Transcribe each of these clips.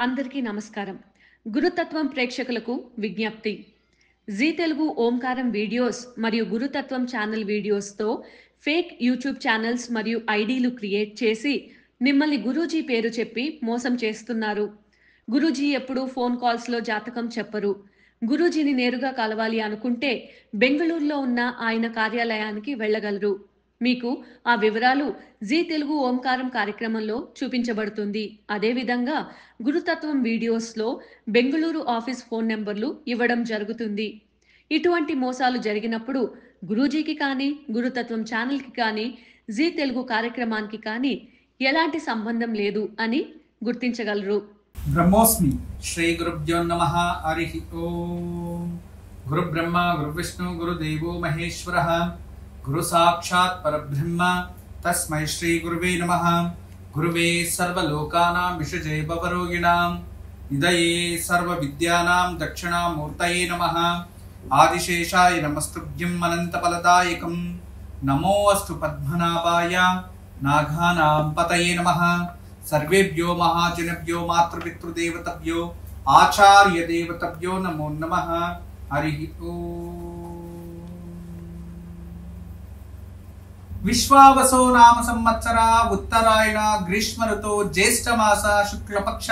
అందరికీ నమస్కారం. గురుతత్వం ప్రేక్షకులకు విజ్ఞప్తి. జీ తెలుగు ఓంకారం వీడియోస్ మరియు గురుతత్వం ఛానల్ వీడియోస్‌తో ఫేక్ యూట్యూబ్ ఛానల్స్ మరియు ఐడీలు క్రియేట్ చేసి మిమ్మల్ని గురూజీ పేరు చెప్పి మోసం చేస్తున్నారు. గురూజీ ఎప్పుడూ ఫోన్ కాల్స్‌లో జాతకం చెప్పరు. గురూజీని నేరుగా కలవాలి అనుకుంటే బెంగళూరులో ఉన్న ఆయన కార్యాలయానికి వెళ్ళగలరు. మీకు ఆ వివరాలు జీ తెలుగు ఓంకారం కార్యక్రమంలో చూపించబడుతుంది. అదేవిధంగా గురుతత్వం వీడియోస్లో బెంగళూరు ఆఫీస్ ఫోన్ నెంబర్లు ఇవ్వడం జరుగుతుంది. ఇటువంటి మోసాలు జరిగినప్పుడు గురూజీకి కానీ గురుతత్వం ఛానల్కి కానీ జీ తెలుగు కార్యక్రమానికి కానీ ఎలాంటి సంబంధం లేదు అని గుర్తించగలరు. బ్రహ్మోస్మి శ్రీ గురుభ్యో నమః. హరి ఓం. గురు బ్రహ్మ గురు విష్ణు గురుదేవో మహేశ్వరః గురు సాక్షాత్ పరబ్రహ్మ తస్మై శ్రీ గురువే నమః. గురువే సర్వలోకానాం విషజే భవరోగిణాం నిదయే సర్వ విద్యానాం దక్షిణామూర్తయే నమః. ఆదిశేషాయ నమస్తుభ్యం అనంతఫలదాయకం. నమో అస్తు పద్మనాభాయ నాగానాం పతయే నమః. సర్వేభ్యో మహాజనభ్యో మాతృపితృదేవతభ్యో ఆచార్య దేవతభ్యో నమో నమః. హరి ఓం. విశ్వావసో నామ సంవత్సర ఉత్తరాయణ గ్రీష్మ ఋతో జ్యేష్ఠ మాస శుక్లపక్ష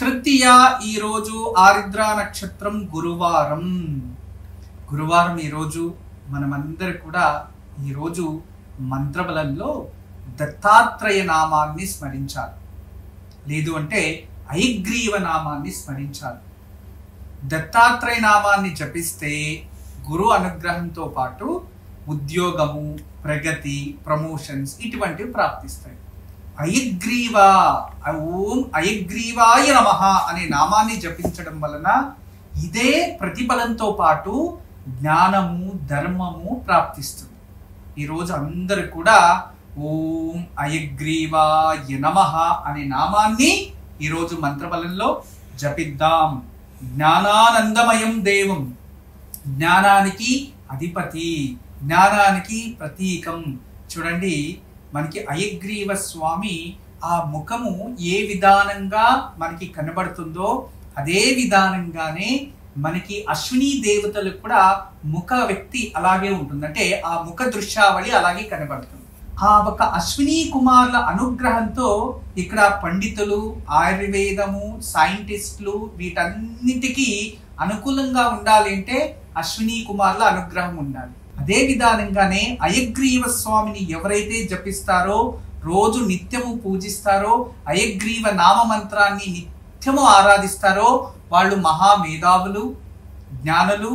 తృతీయ. ఈ రోజు ఆరిద్ర నక్షత్రం గురువారం. ఈరోజు మనమందరం కూడా ఈరోజు మంత్రబలంలో దత్తాత్రేయ నామాన్ని స్మరించాలి, లేదు అంటే హయగ్రీవ నామాన్ని స్మరించాలి. దత్తాత్రేయ నామాన్ని జపిస్తే గురు అనుగ్రహంతో పాటు ఉద్యోగము, ప్రగతి, ప్రమోషన్స్ ఇటువంటివి ప్రాప్తిస్తాయి. హయగ్రీవ ఓం హయగ్రీవాయ నమః అనే నామాన్ని జపించడం వలన ఇదే ప్రతిఫలంతో పాటు జ్ఞానము, ధర్మము ప్రాప్తిస్తుంది. ఈరోజు అందరూ కూడా ఓం హయగ్రీవాయ నమః అనే నామాన్ని ఈరోజు మంత్రబలంలో జపిద్దాం. జ్ఞానానందమయం దేవం, జ్ఞానానికి అధిపతి, జ్ఞానానికి ప్రతీకం. చూడండి, మనకి హయగ్రీవ స్వామి ఆ ముఖము ఏ విధానంగా మనకి కనబడుతుందో అదే విధానంగానే మనకి అశ్విని దేవతలకు కూడా ముఖ వ్యక్తి అలాగే ఉంటుంది. అంటే ఆ ముఖ దృశ్యావళి అలాగే కనబడుతుంది. ఆ ఒక అశ్విని కుమార్ల అనుగ్రహంతో ఇక్కడ పండితులు, ఆయుర్వేదము, సైంటిస్టులు వీటన్నిటికీ అనుకూలంగా ఉండాలి అంటే అశ్విని కుమార్ల అనుగ్రహం ఉండాలి. అదే విధానంగానే హయగ్రీవ స్వామిని ఎవరైతే జపిస్తారో, రోజు నిత్యము పూజిస్తారో, హయగ్రీవ నామ మంత్రాన్ని నిత్యము ఆరాధిస్తారో వాళ్ళు మహామేధావులు, జ్ఞానులు,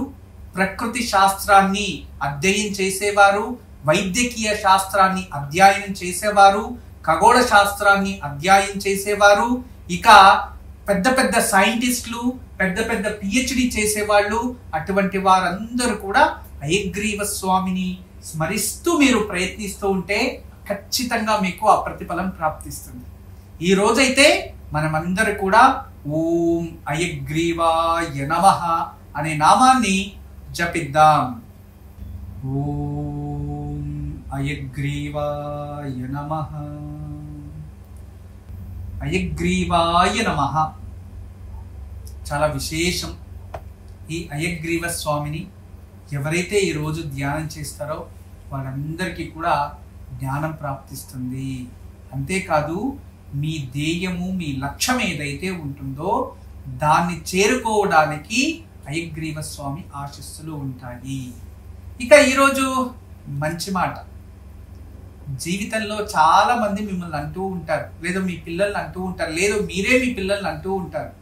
ప్రకృతి శాస్త్రాన్ని అధ్యయనం చేసేవారు, వైద్యకీయ శాస్త్రాన్ని అధ్యయనం చేసేవారు, ఖగోళ శాస్త్రాన్ని అధ్యయనం చేసేవారు, ఇక పెద్ద పెద్ద సైంటిస్టులు, పెద్ద పెద్ద పిహెచ్డి చేసేవాళ్ళు, అటువంటి వారందరూ కూడా హయగ్రీవ స్వామిని స్మరిస్తూ మీరు ప్రయత్నిస్తూ ఉంటే ఖచ్చితంగా మీకు ఆ ప్రతిఫలం ప్రాప్తిస్తుంది. ఈ రోజైతే మనమందరూ కూడా ఓం హయగ్రీవాయ నమః అనే నామాన్ని జపిద్దాం. ఓం హయగ్రీవాయ నమః. హయగ్రీవాయ నమః చాలా విశేషం. ఈ హయగ్రీవ స్వామిని ఎవరైతే ఈరోజు ధ్యానం చేస్తారో వాళ్ళందరికీ కూడా జ్ఞానం ప్రాప్తిస్తుంది. అంతేకాదు, మీ ధ్యేయము, మీ లక్ష్యం ఏదైతే ఉంటుందో దాన్ని చేరుకోవడానికి హయగ్రీవ స్వామి ఆశీస్సులు ఉంటాయి. ఇక ఈరోజు మంచి మాట. జీవితంలో చాలా మంది మిమ్మల్ని అంటూ ఉంటారు, లేదా మీ పిల్లల్ని అంటూ ఉంటారు, లేదా మీరే మీ పిల్లల్ని అంటూ ఉంటారు,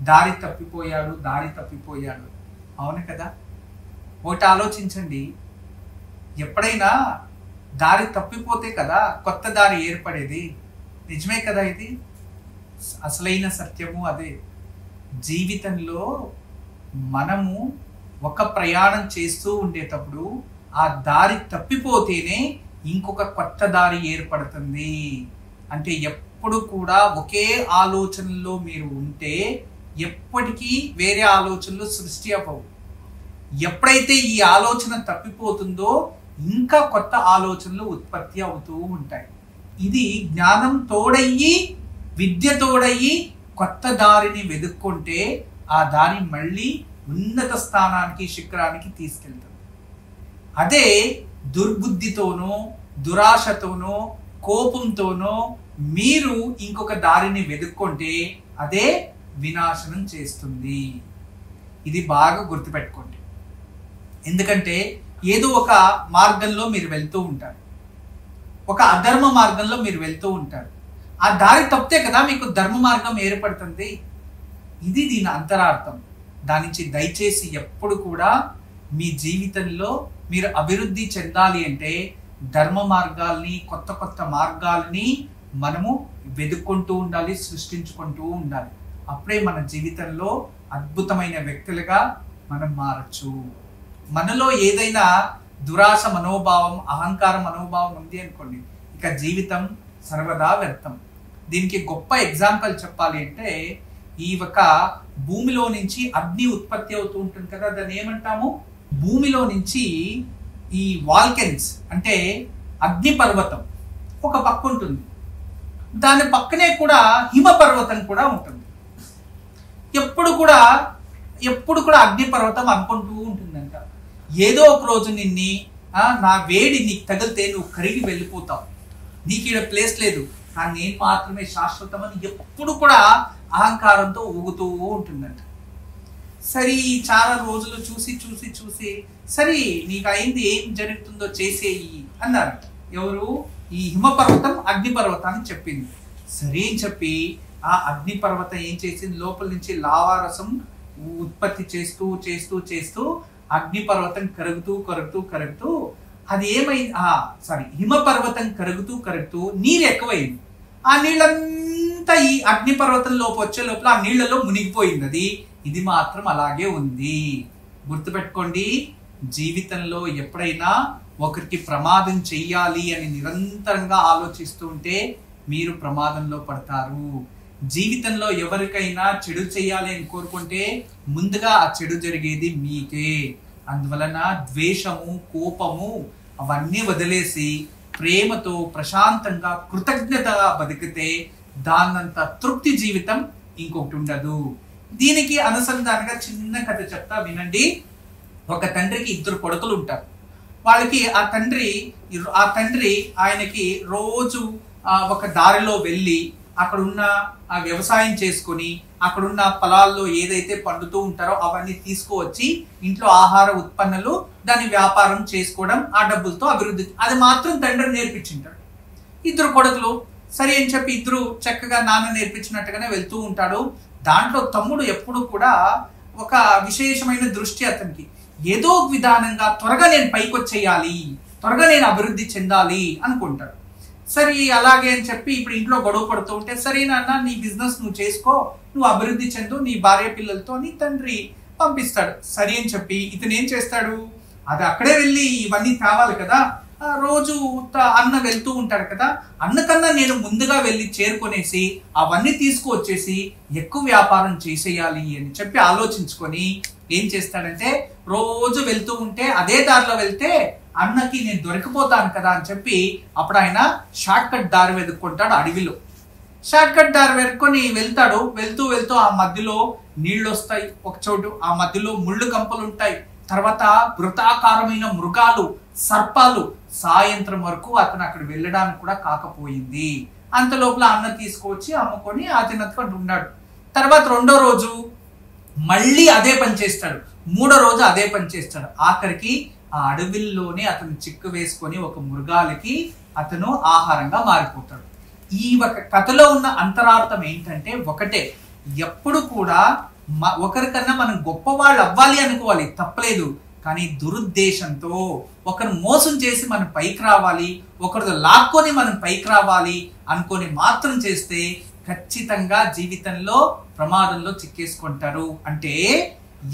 దారి తప్పిపోయాడు, దారి తప్పిపోయాడు. అవును కదా? ఒకటి ఆలోచించండి, ఎప్పుడైనా దారి తప్పిపోతే కదా కొత్త దారి ఏర్పడేది. నిజమే కదా? ఇది అసలైన సత్యము అదే. జీవితంలో మనము ఒక ప్రయాణం చేస్తూ ఉండేటప్పుడు ఆ దారి తప్పిపోతేనే ఇంకొక కొత్త దారి ఏర్పడుతుంది. అంటే ఎప్పుడు కూడా ఒకే ఆలోచనలో మీరు ఉంటే ఎప్పటికీ వేరే ఆలోచనలు సృష్టి అవ్వవు. ఎప్పుడైతే ఈ ఆలోచన తప్పిపోతుందో ఇంకా కొత్త ఆలోచనలు ఉత్పత్తి అవుతూ ఉంటాయి. ఇది జ్ఞానం తోడయ్యి, విద్య తోడయ్యి కొత్త దారిని వెతుక్కుంటే ఆ దారి మళ్ళీ ఉన్నత స్థానానికి శిఖరానికి తీసుకెళ్తుంది. అదే దుర్బుద్ధితోనో దురాశతోనో కోపంతోనో మీరు ఇంకొక దారిని వెతుక్కుంటే అదే వినాశనం చేస్తుంది. ఇది బాగా గుర్తుపెట్టుకోండి. ఎందుకంటే ఏదో ఒక మార్గంలో మీరు వెళ్తూ ఉంటారు, ఒక అధర్మ మార్గంలో మీరు వెళ్తూ ఉంటారు. ఆ దారి తప్పితే కదా మీకు ధర్మ మార్గం ఏర్పడుతుంది. ఇది దీని అంతరార్థం. దాని నుంచి దయచేసి ఎప్పుడు కూడా మీ జీవితంలో మీరు అభివృద్ధి చెందాలి అంటే ధర్మ మార్గాల్ని, కొత్త కొత్త మార్గాల్ని మనము వెతుక్కుంటూ ఉండాలి, సృష్టించుకుంటూ ఉండాలి. అప్పుడే మన జీవితంలో అద్భుతమైన వ్యక్తులుగా మనం మారచ్చు. మనలో ఏదైనా దురాశ మనోభావం, అహంకార మనోభావం ఉంది అనుకోండి, ఇక జీవితం సర్వదా వ్యర్థం. దీనికి గొప్ప ఎగ్జాంపుల్ చెప్పాలి అంటే ఈ ఒక భూమిలో నుంచి అగ్ని ఉత్పత్తి అవుతూ ఉంటుంది కదా, దాన్ని ఏమంటాము? భూమిలో నుంచి ఈ వాల్కెన్స్ అంటే అగ్ని పర్వతం ఒక పక్క ఉంటుంది, దాని పక్కనే కూడా హిమ పర్వతం కూడా ఉంటుంది. ఎప్పుడు కూడా అగ్ని పర్వతం అనుకుంటూ ఉంటుందంట, ఏదో ఒక రోజు నిన్ని నా వేడి నీకు తగిలితే నువ్వు కరిగి వెళ్ళిపోతావు, నీకు ఈడ ప్లేస్ లేదు, కానీ నేను మాత్రమే శాశ్వతం అని ఎప్పుడు కూడా అహంకారంతో ఊగుతూ ఉంటుందంట. సరే చాలా రోజులు చూసి సరే నీకు అయింది, ఏం జరుగుతుందో చేసేయి అన్నారు. ఎవరు? ఈ హిమపర్వతం అగ్ని పర్వతాన్ని చెప్పింది. సరే అని చెప్పి ఆ అగ్ని పర్వతం ఏం చేసింది, లోపల నుంచి లావారసం ఉత్పత్తి చేస్తూ అగ్ని పర్వతం కరుగుతూ అది ఏమైంది, హిమపర్వతం కరుగుతూ నీరు ఎక్కువైంది. ఆ నీళ్ళంతా ఈ అగ్ని పర్వతం లోపు వచ్చే లోపల ఆ నీళ్లలో మునిగిపోయింది. అది ఇది మాత్రం అలాగే ఉంది. గుర్తుపెట్టుకోండి, జీవితంలో ఎప్పుడైనా ఒకరికి ప్రమాదం చెయ్యాలి అని నిరంతరంగా ఆలోచిస్తూ ఉంటే మీరు ప్రమాదంలో పడతారు. జీవితంలో ఎవరికైనా చెడు చేయాలి అని కోరుకుంటే ముందుగా ఆ చెడు జరిగేది మీకే. అందువలన ద్వేషము, కోపము అవన్నీ వదిలేసి ప్రేమతో ప్రశాంతంగా కృతజ్ఞతగా బతికితే దాన్నంత తృప్తి జీవితం ఇంకొకటి ఉండదు. దీనికి అనుసంధానంగా చిన్న కథ చెప్తా వినండి. ఒక తండ్రికి 2 కొడుకులు ఉంటారు. వాళ్ళకి ఆ తండ్రి ఆయనకి రోజు ఒక దారిలో వెళ్ళి అక్కడున్న వ్యవసాయం చేసుకొని అక్కడున్న పొలాల్లో ఏదైతే పండుతూ ఉంటారో అవన్నీ తీసుకువచ్చి ఇంట్లో ఆహార ఉత్పన్నాలు దాన్ని వ్యాపారం చేసుకోవడం, ఆ డబ్బులతో అభివృద్ధి, అది మాత్రం తండ్రి నేర్పించింటాడు. 2 కొడుకులు సరే అని చెప్పి 2 చక్కగా నాన్న నేర్పించినట్టుగానే వెళ్తూ ఉంటాడు. దాంట్లో తమ్ముడు ఎప్పుడు కూడా ఒక విశేషమైన దృష్టి అతనికి, ఏదో విధానంగా త్వరగా నేను పైకి వచ్చేయాలి, త్వరగా నేను అభివృద్ధి చెందాలి అనుకుంటాడు. సరే అలాగే అని చెప్పి ఇప్పుడు ఇంట్లో గొడవ పడుతూ ఉంటే, సరే నాన్న నీ బిజినెస్ నువ్వు చేసుకో, నువ్వు అభివృద్ధి చెందు నీ భార్య పిల్లలతో నీ తండ్రి పంపిస్తాడు. సరే అని చెప్పి ఇతను ఏం చేస్తాడు, అది అక్కడే వెళ్ళి ఇవన్నీ కావాలి కదా, రోజు అన్న వెళ్తూ ఉంటాడు కదా, అన్న కన్నా నేను ముందుగా వెళ్ళి చేరుకొనేసి అవన్నీ తీసుకువచ్చేసి ఎక్కువ వ్యాపారం చేసేయాలి అని చెప్పి ఆలోచించుకొని ఏం చేస్తాడంటే రోజు వెళ్తూ ఉంటే అదే దారిలో వెళ్తే అన్నకి నేను దొరికిపోతాను కదా అని చెప్పి అప్పుడు ఆయన షార్ట్ కట్ దారి వెతుక్కుంటాడు. అడవిలో షార్ట్ కట్ దారి వెతుక్కొని వెళ్తాడు. వెళ్తూ ఆ మధ్యలో నీళ్లు వస్తాయి ఒక చోటు, ఆ మధ్యలో ముళ్ళు కంపలు ఉంటాయి, తర్వాత వృతాకారమైన మృగాలు, సర్పాలు. సాయంత్రం వరకు అతను అక్కడ వెళ్ళడానికి కూడా కాకపోయింది. అంత లోపల అన్న తీసుకొచ్చి అమ్ముకొని అతను ఉన్నాడు. తర్వాత 2వ రోజు మళ్ళీ అదే పని చేస్తాడు, 3వ రోజు అదే పని చేస్తాడు. ఆఖరికి ఆ అడవిల్లోనే అతను చిక్కు వేసుకొని ఒక మృగాలకి అతను ఆహారంగా మారిపోతాడు. ఈ ఒక కథలో ఉన్న అంతరార్థం ఏంటంటే ఒకటే, ఎప్పుడు కూడా ఒకరికన్నా మనం గొప్పవాళ్ళు అవ్వాలి అనుకోవాలి, తప్పలేదు. కానీ దురుద్దేశంతో ఒకరు మోసం చేసి మనం పైకి రావాలి, ఒకరితో లాక్కొని మనం పైకి రావాలి అనుకొని మాత్రం చేస్తే ఖచ్చితంగా జీవితంలో ప్రమాదంలో చిక్కేసుకుంటారు. అంటే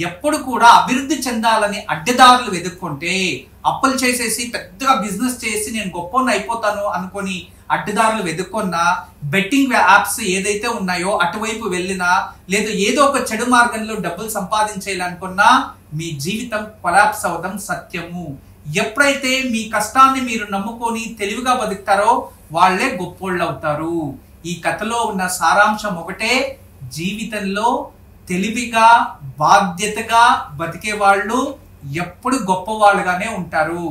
ఎప్పుడు కూడా అభివృద్ధి చెందాలని అడ్డదారులు వెతుక్కుంటే, అప్పులు చేసేసి పెద్దగా బిజినెస్ చేసి నేను గొప్పని అయిపోతాను అనుకొని అడ్డదారులు వెతుక్కున్నా, బెట్టింగ్ యాప్స్ ఏదైతే ఉన్నాయో అటువైపు వెళ్ళినా, లేదా ఏదో ఒక చెడు మార్గంలో డబ్బులు సంపాదించాలనుకున్నా మీ జీవితం కొలాప్స్ అవడం సత్యము. ఎప్పుడైతే మీ కష్టాన్ని మీరు నమ్ముకొని తెలివిగా బతుకుతారో వాళ్ళే గొప్పోళ్ళు అవుతారు. ఈ కథలో ఉన్న సారాంశం ఒకటే, జీవితంలో తెలివిగా బాధ్యతగా బతికే వాళ్ళు ఎప్పుడు గొప్పవాళ్ళుగానే ఉంటారు.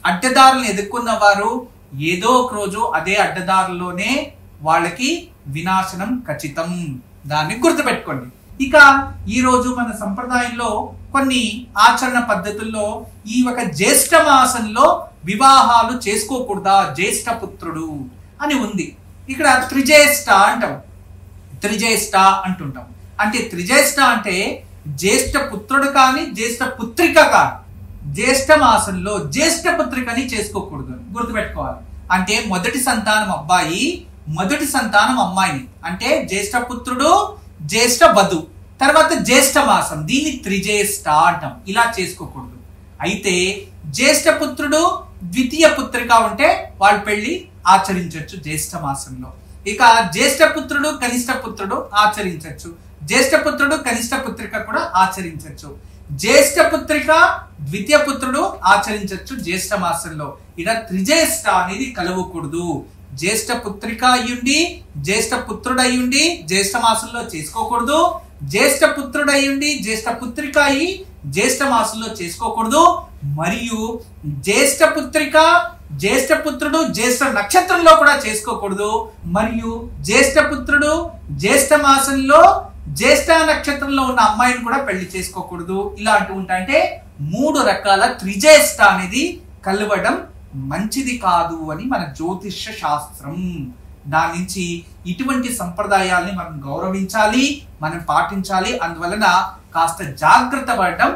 అడ్డదారులను ఎదుర్కొన్న వారు ఏదో ఒక రోజు అదే అడ్డదారుల్లోనే వాళ్ళకి వినాశనం ఖచ్చితం. దాన్ని గుర్తుపెట్టుకోండి. ఇక ఈ రోజు మన సంప్రదాయంలో కొన్ని ఆచరణ పద్ధతుల్లో ఈ ఒక జ్యేష్ఠ మాసంలో వివాహాలు చేసుకోకూడదా, జ్యేష్ఠ పుత్రుడు అని ఉంది. ఇక్కడ త్రిజ్యేష్ఠ అంటాం, త్రిజ్యేష్ఠ అంటుంటాం. అంటే త్రిజ్యేష్ఠ అంటే జ్యేష్ఠ పుత్రుడు కానీ జ్యేష్ఠ పుత్రిక కానీ జ్యేష్ఠ మాసంలో జ్యేష్ఠ పుత్రికని చేసుకోకూడదు, గుర్తుపెట్టుకోవాలి. అంటే మొదటి సంతానం అబ్బాయి, మొదటి సంతానం అమ్మాయిని, అంటే జ్యేష్ఠ పుత్రుడు జ్యేష్ఠ వధు, తర్వాత జ్యేష్ఠ మాసం, దీన్ని త్రిజ్యేష్ఠ అంటాం. ఇలా చేసుకోకూడదు. అయితే జ్యేష్ఠ పుత్రుడు ద్వితీయ పుత్రిక ఉంటే వాళ్ళు పెళ్లి ఆచరించవచ్చు జ్యేష్ఠ మాసంలో. ఇక జ్యేష్ఠ పుత్రుడు కనిష్ట పుత్రుడు ఆచరించవచ్చు, జ్యేష్ఠ పుత్రుడు కనిష్ట పుత్రిక కూడా ఆచరించవచ్చు. జ్యేష్ఠ పుత్రిక ద్వితీయ పుత్రుడు ఆచరించవచ్చు జ్యేష్ఠ మాసంలో. ఇలా త్రిజ్యేష్ఠ అనేది కలవకూడదు. జ్యేష్ఠ పుత్రిక అయ్యుండి జ్యేష్ఠ పుత్రుడు అయ్యుండి జ్యేష్ఠ మాసంలో చేసుకోకూడదు. జ్యేష్ఠ పుత్రుడు అయ్యుండి జ్యేష్ఠ పుత్రిక అయ్యి జ్యేష్ఠ మాసంలో చేసుకోకూడదు. మరియు జ్యేష్ఠ పుత్రిక జ్యేష్ఠ పుత్రుడు జ్యేష్ఠ నక్షత్రంలో కూడా చేసుకోకూడదు. మరియు జ్యేష్ఠ పుత్రుడు జ్యేష్ఠ మాసంలో జ్యేష్ఠ నక్షత్రంలో ఉన్న అమ్మాయిని కూడా పెళ్లి చేసుకోకూడదు. ఇలాంటివి ఉంటాయంటే 3 రకాల త్రిజ్యేష్ఠ అనేది కలవడం మంచిది కాదు అని మన జ్యోతిష్య శాస్త్రం. దాని నుంచి ఇటువంటి సంప్రదాయాల్ని మనం గౌరవించాలి, మనం పాటించాలి. అందువలన కాస్త జాగ్రత్త పడడం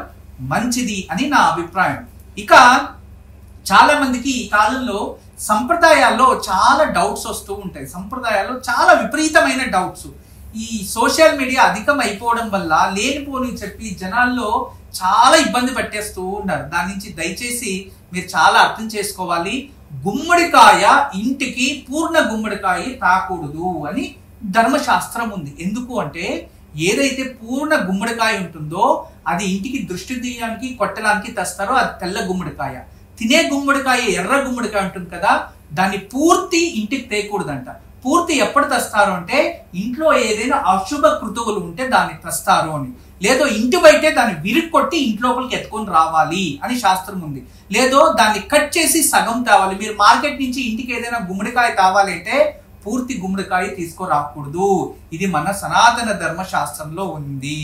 మంచిది అని నా అభిప్రాయం. ఇక చాలా మందికి ఈ కాలంలో సంప్రదాయాల్లో చాలా డౌట్స్ వస్తూ ఉంటాయి. సంప్రదాయాల్లో చాలా విపరీతమైన డౌట్స్. ఈ సోషల్ మీడియా అధికం అయిపోవడం వల్ల లేనిపోని చెప్పి జనాల్లో చాలా ఇబ్బంది పెట్టేస్తూ ఉన్నారు. దాని నుంచి దయచేసి మీరు చాలా అర్థం చేసుకోవాలి. గుమ్మడికాయ ఇంటికి పూర్ణ గుమ్మడికాయ తాకూడదు అని ధర్మశాస్త్రం ఉంది. ఎందుకు అంటే ఏదైతే పూర్ణ గుమ్మడికాయ ఉంటుందో అది ఇంటికి దృష్టి తీయడానికి కొట్టడానికి తెస్తారో అది తెల్ల గుమ్మడికాయ. తినే గుమ్మడికాయ ఎర్ర గుమ్మడికాయ ఉంటుంది కదా, దాన్ని పూర్తి ఇంటికి తేకూడదంట. పూర్తి ఎప్పుడు తెస్తారు అంటే ఇంట్లో ఏదైనా అశుభ కృతువులు ఉంటే దాన్ని తెస్తారు అని. లేదో ఇంటి బయటే దాన్ని విరిక్కొట్టి ఇంట్లోపలికి ఎత్తుకొని రావాలి అని శాస్త్రం ఉంది. లేదో దాన్ని కట్ చేసి సగం తేవాలి. మీరు మార్కెట్ నుంచి ఇంటికి ఏదైనా గుమ్మడికాయ తేవాలి అంటే పూర్తి గుమ్మడికాయ తీసుకురాకూడదు. ఇది మన సనాతన ధర్మశాస్త్రంలో ఉంది.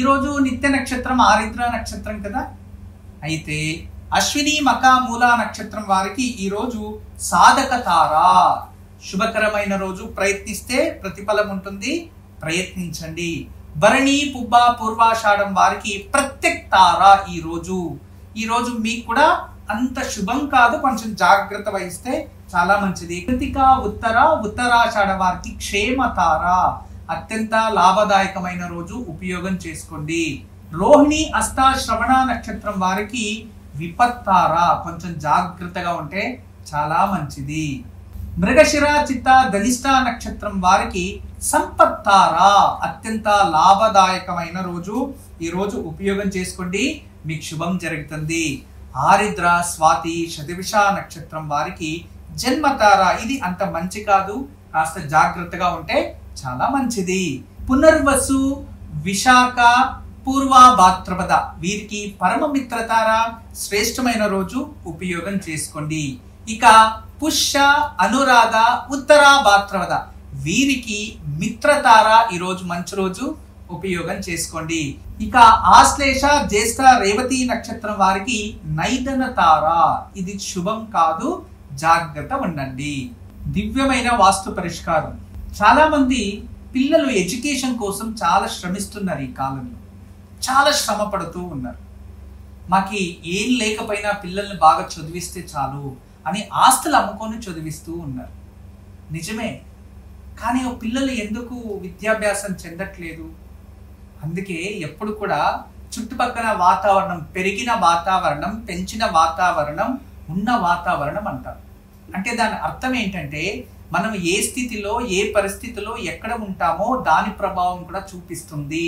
ఈరోజు నిత్య నక్షత్రం ఆరిద్ర నక్షత్రం కదా. అయితే అశ్విని మక మూల నక్షత్రం వారికి ఈరోజు సాధక తార, శుభకరమైన రోజు. ప్రయత్నిస్తే ప్రతిఫలం ఉంటుంది, ప్రయత్నించండి. భరణి పుబ్బ పూర్వాషాఢం వారికి ప్రత్యక్ తార ఈ రోజు మీకు కూడా అంత శుభం కాదు, కొంచెం జాగ్రత్త వహిస్తే చాలా మంచిది. కృతిక ఉత్తరాషాఢ వారికి క్షేమ తార, అత్యంత లాభదాయకమైన రోజు, ఉపయోగం చేసుకోండి. రోహిణి అస్త శ్రవణ నక్షత్రం వారికి విపత్తార, కొంచెం జాగ్రత్తగా ఉంటే చాలా మంచిది. మృగశిర చిత్త ధనిష్ట నక్షత్రం వారికి సంపత్తార, అత్యంత లాభదాయకమైన రోజు, ఈ రోజు ఉపయోగం చేసుకోండి, మీకు శుభం జరుగుతుంది. ఆరిద్ర స్వాతి శతవిష నక్షత్రం వారికి జన్మతార, ఇది అంత మంచి కాదు, కాస్త జాగ్రత్తగా ఉంటే చాలా మంచిది. పునర్వసు విశాఖ పూర్వ భాద్రపద వీరికి పరమ మిత్రతార, శ్రేష్టమైన రోజు, ఉపయోగం చేసుకోండి. ఇక పుష్య అనురాధ ఉత్తర భాద్రపద వీరికి మిత్రతార, ఈరోజు మంచి రోజు, ఉపయోగం చేసుకోండి. ఇక ఆశ్లేష జ్యేష్ఠ రేవతి నక్షత్రం వారికి నైదన తార, ఇది శుభం కాదు, జాగ్రత్త ఉండండి. దివ్యమైన వాస్తు పరిష్కారం. చాలా మంది పిల్లలు ఎడ్యుకేషన్ కోసం చాలా శ్రమిస్తున్నారు. ఈ కాలంలో చాలా శ్రమ పడుతూ ఉన్నారు. మాకి ఏం లేకపోయినా పిల్లల్ని బాగా చదివిస్తే చాలు అని ఆస్తులు అమ్ముకొని చదివిస్తూ ఉన్నారు. నిజమే, కానీ పిల్లలు ఎందుకు విద్యాభ్యాసం చెందట్లేదు? అందుకే ఎప్పుడు కూడా చుట్టుపక్కల వాతావరణం, పెరిగిన వాతావరణం, పెంచిన వాతావరణం, ఉన్న వాతావరణం అంటారు. అంటే దాని అర్థం ఏంటంటే మనం ఏ స్థితిలో, ఏ పరిస్థితిలో ఎక్కడ ఉంటామో దాని ప్రభావం కూడా చూపిస్తుంది.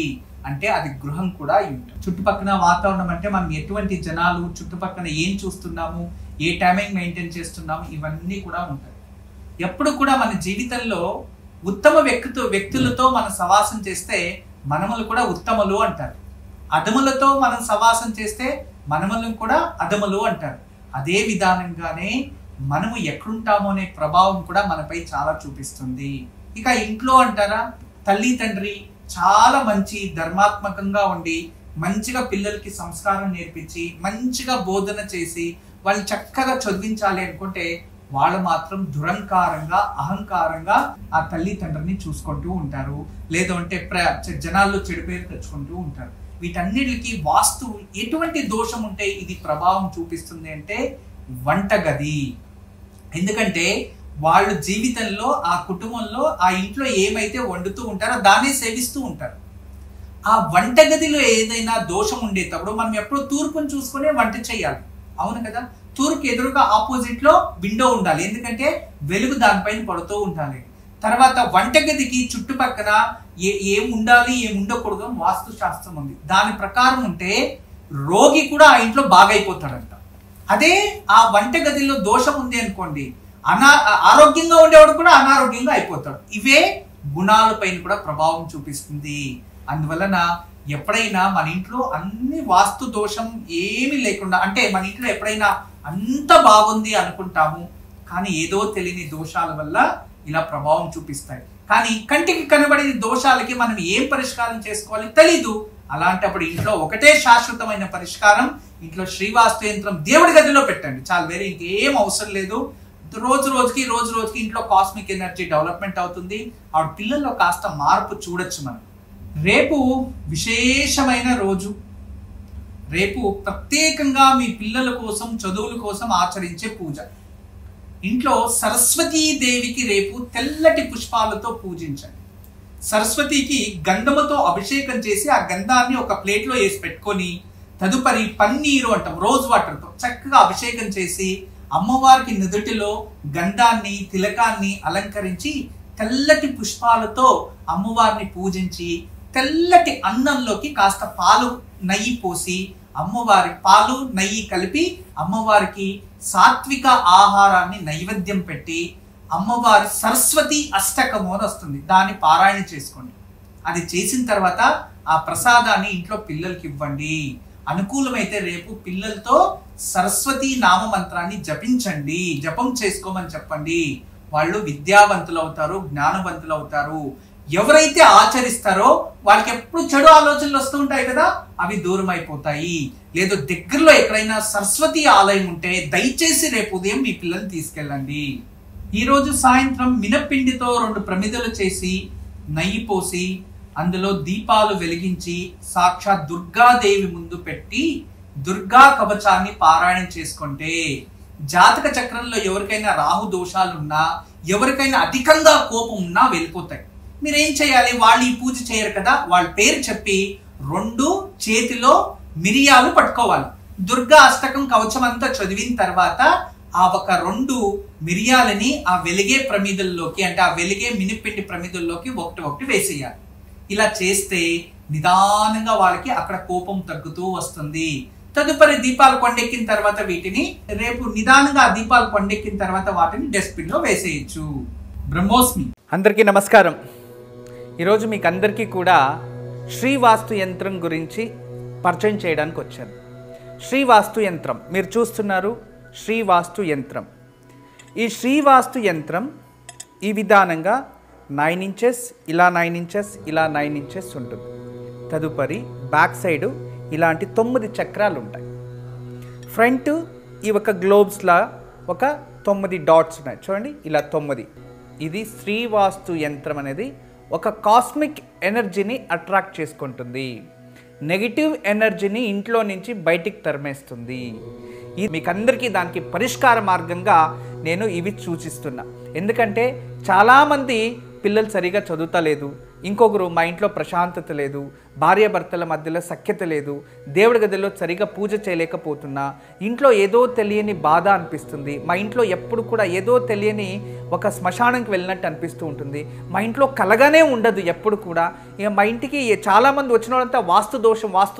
అంటే అది గృహం కూడా అయి ఉంటుంది. చుట్టుపక్కల వాతావరణం అంటే మనం ఎటువంటి జనాలు, చుట్టుపక్కల ఏం చూస్తున్నాము, ఏ టైమింగ్ మెయింటైన్ చేస్తున్నాము, ఇవన్నీ కూడా ఉంటాయి. ఎప్పుడు కూడా మన జీవితంలో ఉత్తమ వ్యక్తులతో మనం సవాసం చేస్తే మనములు కూడా ఉత్తములు అంటారు. అధములతో మనం సవాసం చేస్తే మనములను కూడా అధములు అంటారు. అదే విధానంగానే మనము ఎక్కడుంటామో అనే ప్రభావం కూడా మనపై చాలా చూపిస్తుంది. ఇక ఇంట్లో అంటారా, తల్లి తండ్రి చాలా మంచి ధర్మాత్మకంగా ఉండి మంచిగా పిల్లలకి సంస్కారం నేర్పించి మంచిగా బోధన చేసి వాళ్ళు చక్కగా చదివించాలి అనుకుంటే వాళ్ళు మాత్రం దురంకారంగా అహంకారంగా ఆ తల్లిదండ్రులని చూసుకుంటూ ఉంటారు. లేదంటే జనాల్లో చెడు పేరు తెచ్చుకుంటూ ఉంటారు. వీటన్నిటికి వాస్తు ఎటువంటి దోషం ఉంటే ఇది ప్రభావం చూపిస్తుంది అంటే వంటగది. ఎందుకంటే వాళ్ళు జీవితంలో ఆ కుటుంబంలో ఆ ఇంట్లో ఏమైతే వండుతూ ఉంటారో దాన్ని సేవిస్తూ ఉంటారు. ఆ వంటగదిలో ఏదైనా దోషం ఉండేటప్పుడు మనం ఎప్పుడు తూర్పును చూసుకునే వంట చేయాలి. అవును కదా? తూర్పు ఎదురుగా ఆపోజిట్ లో విండో ఉండాలి. ఎందుకంటే వెలుగు దానిపైన పడుతూ ఉండాలి. తర్వాత వంటగదికి చుట్టుపక్కల ఏం ఉండాలి ఏం ఉండకూడదు వాస్తు శాస్త్రం ఉంది. దాని ప్రకారం ఉంటే రోగి కూడా ఆ ఇంట్లో బాగైపోతాడంట. అదే ఆ వంటగదిలో దోషం ఉంది అనుకోండి, ఆరోగ్యంగా ఉండేవాడు కూడా అనారోగ్యంగా అయిపోతాడు. ఇవే గుణాలపైన కూడా ప్రభావం చూపిస్తుంది. అందువలన ఎప్పుడైనా మన ఇంట్లో అన్ని వాస్తు దోషం ఏమీ లేకుండా, అంటే మన ఇంట్లో ఎప్పుడైనా అంత బాగుంది అనుకుంటాము, కానీ ఏదో తెలియని దోషాల వల్ల ఇలా ప్రభావం చూపిస్తాయి. కానీ కంటికి కనబడే దోషాలకి మనం ఏం పరిష్కారం చేసుకోవాలి తెలీదు. అలాంటప్పుడు ఇంట్లో ఒకటే శాశ్వతమైన పరిష్కారం, ఇంట్లో శ్రీవాస్తు యంత్రం దేవుడి గదిలో పెట్టండి చాలు. వేరే ఇంకేం అవసరం లేదు. రోజు రోజుకి ఇంట్లో కాస్మిక్ ఎనర్జీ డెవలప్మెంట్ అవుతుంది. ఆ పిల్లల్లో కాస్త మార్పు చూడొచ్చు మనం. రేపు విశేషమైన రోజు. రేపు ప్రత్యేకంగా మీ పిల్లల కోసం చదువుల కోసం ఆచరించే పూజ. ఇంట్లో సరస్వతీదేవికి రేపు తెల్లటి పుష్పాలతో పూజించండి. సరస్వతికి గంధముతో అభిషేకం చేసి ఆ గంధాన్ని ఒక ప్లేట్లో వేసి పెట్టుకొని తదుపరి పన్నీరు అంటాం రోజ్ వాటర్తో చక్కగా అభిషేకం చేసి అమ్మవారికి నుదుటిలో గంధాన్ని తిలకాన్ని అలంకరించి తెల్లటి పుష్పాలతో అమ్మవారిని పూజించి తెల్లటి అన్నంలోకి కాస్త పాలు నెయ్యి పోసి అమ్మవారి పాలు నెయ్యి కలిపి అమ్మవారికి సాత్విక ఆహారాన్ని నైవేద్యం పెట్టి అమ్మవారి సరస్వతి అష్టకము అని వస్తుంది, దాన్ని పారాయణ చేసుకోండి. అది చేసిన తర్వాత ఆ ప్రసాదాన్ని ఇంట్లో పిల్లలకి ఇవ్వండి. అనుకూలమైతే రేపు పిల్లలతో సరస్వతి నామ మంత్రాన్ని జపించండి, జపం చేసుకోమని చెప్పండి. వాళ్ళు విద్యావంతులు అవుతారు, జ్ఞానవంతులు అవుతారు. ఎవరైతే ఆచరిస్తారో వాళ్ళకి ఎప్పుడు చెడు ఆలోచనలు వస్తూ ఉంటాయి కదా, అవి దూరం అయిపోతాయి. లేదు దగ్గరలో ఎక్కడైనా సరస్వతి ఆలయం ఉంటే దయచేసి రేపు ఉదయం మీ పిల్లల్ని తీసుకెళ్ళండి. ఈరోజు సాయంత్రం మినపిండితో 2 ప్రమిదలు చేసి నెయ్యి పోసి అందులో దీపాలు వెలిగించి సాక్షాత్ దుర్గాదేవి ముందు పెట్టి దుర్గా కవచాన్ని పారాయణం చేసుకుంటే జాతక చక్రంలో ఎవరికైనా రాహు దోషాలున్నా, ఎవరికైనా అధికంగా కోపం ఉన్నా వెళ్ళిపోతాయి. మీరేం చేయాలి? వాళ్ళు ఈ పూజ చేయరు కదా, వాళ్ళ పేరు చెప్పి 2 చేతిలో మిరియాలు పట్టుకోవాలి. దుర్గా అష్టకం కవచం అంతా చదివిన తర్వాత ఆ ఒక 2 మిరియాలని ఆ వెలిగే ప్రమిదల్లోకి, అంటే ఆ వెలిగే మినిపిండి ప్రమిదల్లోకి ఒకటి వేసేయాలి. ఇలా చేస్తే నిదానంగా వాళ్ళకి అక్కడ కోపం తగ్గుతూ వస్తుంది. తదుపరి దీపాలు కొండెక్కిన తర్వాత వీటిని రేపు నిదానంగా ఆ దీపాలు కొండెక్కిన తర్వాత వాటిని డస్ట్బిన్ లో వేసేయచ్చు. బ్రహ్మోస్మి. అందరికీ నమస్కారం. ఈరోజు మీకు అందరికీ కూడా శ్రీవాస్తు యంత్రం గురించి పరిచయం చేయడానికి వచ్చాను. శ్రీవాస్తు యంత్రం మీరు చూస్తున్నారు. శ్రీవాస్తు యంత్రం, ఈ శ్రీవాస్తు యంత్రం ఈ విధానంగా 9 ఇంచెస్, ఇలా 9 ఇంచెస్, ఇలా 9 ఇంచెస్ ఉంటుంది. తదుపరి బ్యాక్ సైడు ఇలాంటి 9 చక్రాలు ఉంటాయి. ఫ్రంట్ ఈ ఒక గ్లోబ్స్లా ఒక 9 డాట్స్ ఉన్నాయి చూడండి, ఇలా 9. ఇది శ్రీవాస్తు యంత్రం అనేది ఒక కాస్మిక్ ఎనర్జీని అట్రాక్ట్ చేసుకుంటుంది. నెగిటివ్ ఎనర్జీని ఇంట్లో నుంచి బయటికి తరిమేస్తుంది. ఇది మీకు అందరికీ దానికి పరిష్కార మార్గంగా నేను ఇవి సూచిస్తున్నా. ఎందుకంటే చాలామంది పిల్లలు సరిగా చదువుతలేదు, ఇంకొకరు మా ఇంట్లో ప్రశాంతత లేదు, భార్యాభర్తల మధ్యలో సఖ్యత లేదు, దేవుడి గదిలో సరిగా పూజ చేయలేకపోతున్నా, ఇంట్లో ఏదో తెలియని బాధ అనిపిస్తుంది, మా ఇంట్లో ఎప్పుడు కూడా ఏదో తెలియని ఒక శ్మశానంకి వెళ్ళినట్టు అనిపిస్తూ ఉంటుంది, మా ఇంట్లో కలగానే ఉండదు ఎప్పుడు కూడా. ఇక మా ఇంటికి చాలామంది వచ్చిన వాళ్ళంతా వాస్తు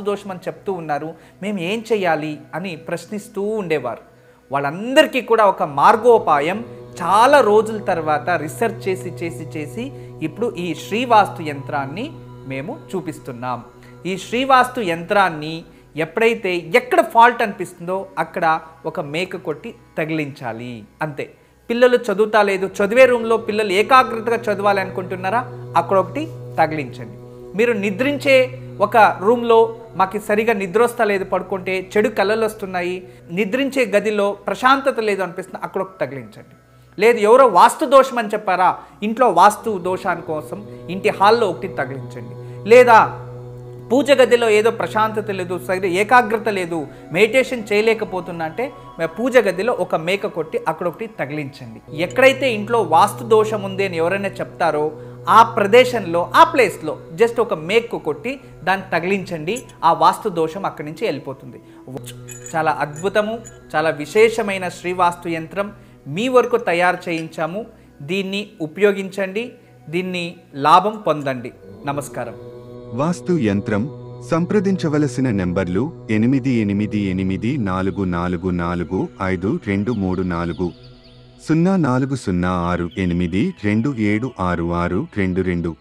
దోషం అని చెప్తూ ఉన్నారు, మేము ఏం చేయాలి అని ప్రశ్నిస్తూ ఉండేవారు. వాళ్ళందరికీ కూడా ఒక మార్గోపాయం చాలా రోజుల తర్వాత రీసెర్చ్ చేసి ఇప్పుడు ఈ శ్రీవాస్తు యంత్రాన్ని మేము చూపిస్తున్నాం. ఈ శ్రీవాస్తు యంత్రాన్ని ఎప్పుడైతే ఎక్కడ ఫాల్ట్ అనిపిస్తుందో అక్కడ ఒక మేక కొట్టి తగిలించాలి, అంతే. పిల్లలు చదువుతా లేదు, చదివే రూమ్లో పిల్లలు ఏకాగ్రతగా చదవాలి అనుకుంటున్నారా, అక్కడ ఒకటి తగిలించండి. మీరు నిద్రించే ఒక రూమ్లో మాకు సరిగా నిద్ర వస్తా లేదు, పడుకుంటే చెడు కళలు వస్తున్నాయి, నిద్రించే గదిలో ప్రశాంతత లేదు అనిపిస్తుంది, అక్కడ ఒకటి తగిలించండి. లేదు ఎవరో వాస్తు దోషం అని చెప్పారా, ఇంట్లో వాస్తు దోషాని కోసం ఇంటి హాల్లో ఒకటి తగిలించండి. లేదా పూజ గదిలో ఏదో ప్రశాంతత లేదు, సరిగ్గా ఏకాగ్రత లేదు, మెడిటేషన్ చేయలేకపోతున్నా అంటే పూజ గదిలో ఒక మేక కొట్టి అక్కడ ఒకటి తగిలించండి. ఎక్కడైతే ఇంట్లో వాస్తు దోషం ఉంది అని ఎవరైనా చెప్తారో ఆ ప్రదేశంలో ఆ ప్లేస్లో జస్ట్ ఒక మేకు కొట్టి దాన్ని తగిలించండి, ఆ వాస్తు దోషం అక్కడి నుంచి వెళ్ళిపోతుంది. చాలా అద్భుతము, చాలా విశేషమైన శ్రీవాస్తు యంత్రం మీ వరకు తయారు చేయించాము. దీన్ని ఉపయోగించండి, దీన్ని లాభం పొందండి. నమస్కారం. వాస్తు యంత్రం సంప్రదించవలసిన నెంబర్లు 8844452344 040682766622.